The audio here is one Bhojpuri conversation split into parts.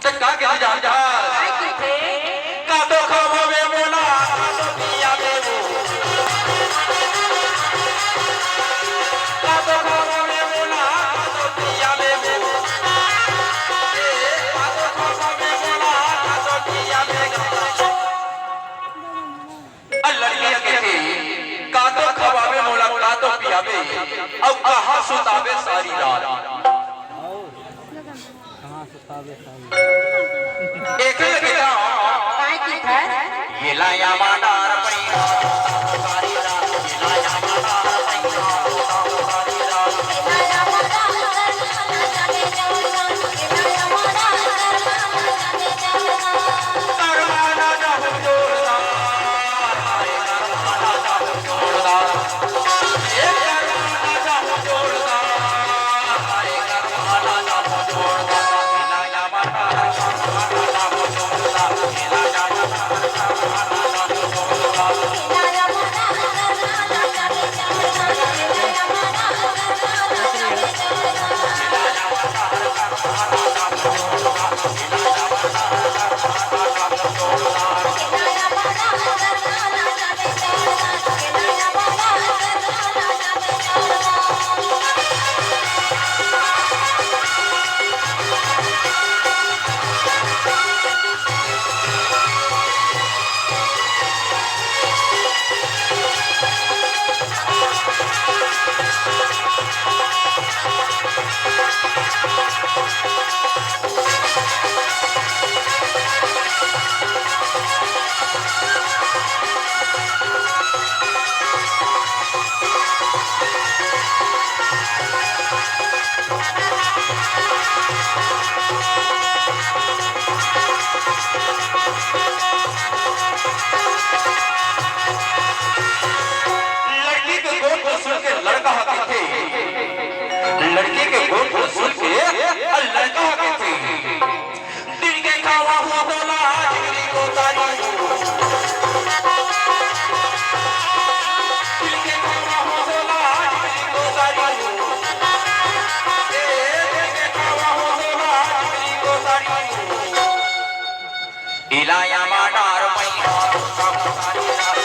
चक्का के जा जा का तो खावा में मोला का तो पिया में वो का तो खावा में मोला का तो पिया में वो का तो खावा में मोला का तो पिया में लड़कियां कहते का तो खावा में मोला का तो पिया में अब कहां सुतावे सारी रात एक लगे था काय की था ये लाया माडार पैया सारी रात ये लाया माडार पैया सारी रात लाया माडा जाने जाना लाया माडा जाने जाना करवाना जाओ जोरदार हाय करवाना जाओ जोरदार ये करवाना जाओ जोरदार हाय करवाना जाओ जोरदार ये लाया माडार जाओ जोरदार ये लाया माडार जाओ जोरदार लाया माडा जाने जाना लाया माडा जाने जाना लाया माडा जाने जाना लाया माडा जाने जाना लड़की के गोद को सुन के लड़का हके थे लड़की के गोद को सुन के लड़का हके थे दिल के खावा हुआ बोला जिगरी को तारी दिल के खावा हुआ बोला जिगरी को तारी दिल के खावा हुआ बोला जिगरी को तारी इलाया माडार पैया सारी रात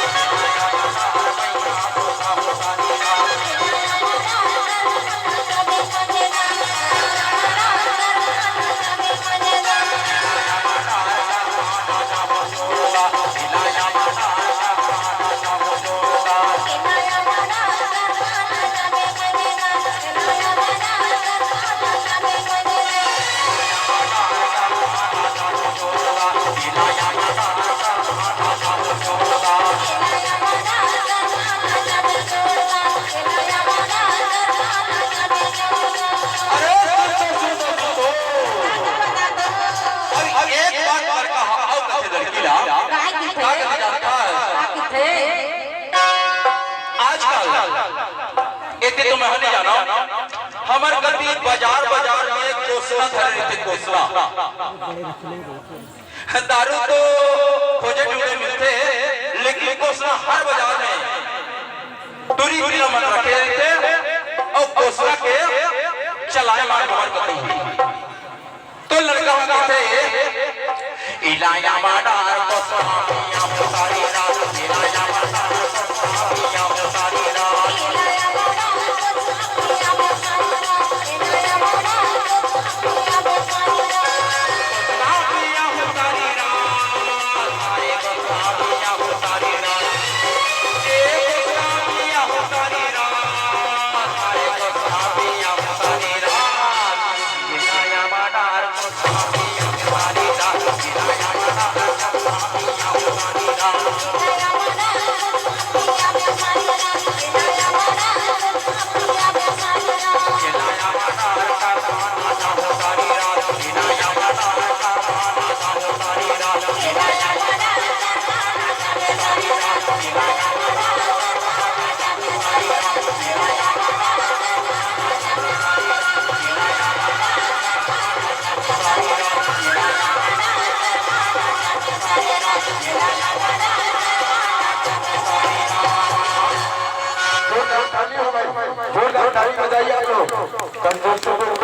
हमार गति बाजार बाजार में कोसला धरे थे कोसला दारू तो खोजे ढूंढे मिलते लेकिन कोसला हर बाजार में टूरी टूरी मन रखे थे और कोसला के चलाए मार हमार गति तो लड़का कहते इलाया माडार कोसला पिया सारी रात इलाया माडार कोसला पिया सारी रात जोरदार ताली बजाइए आप लोग।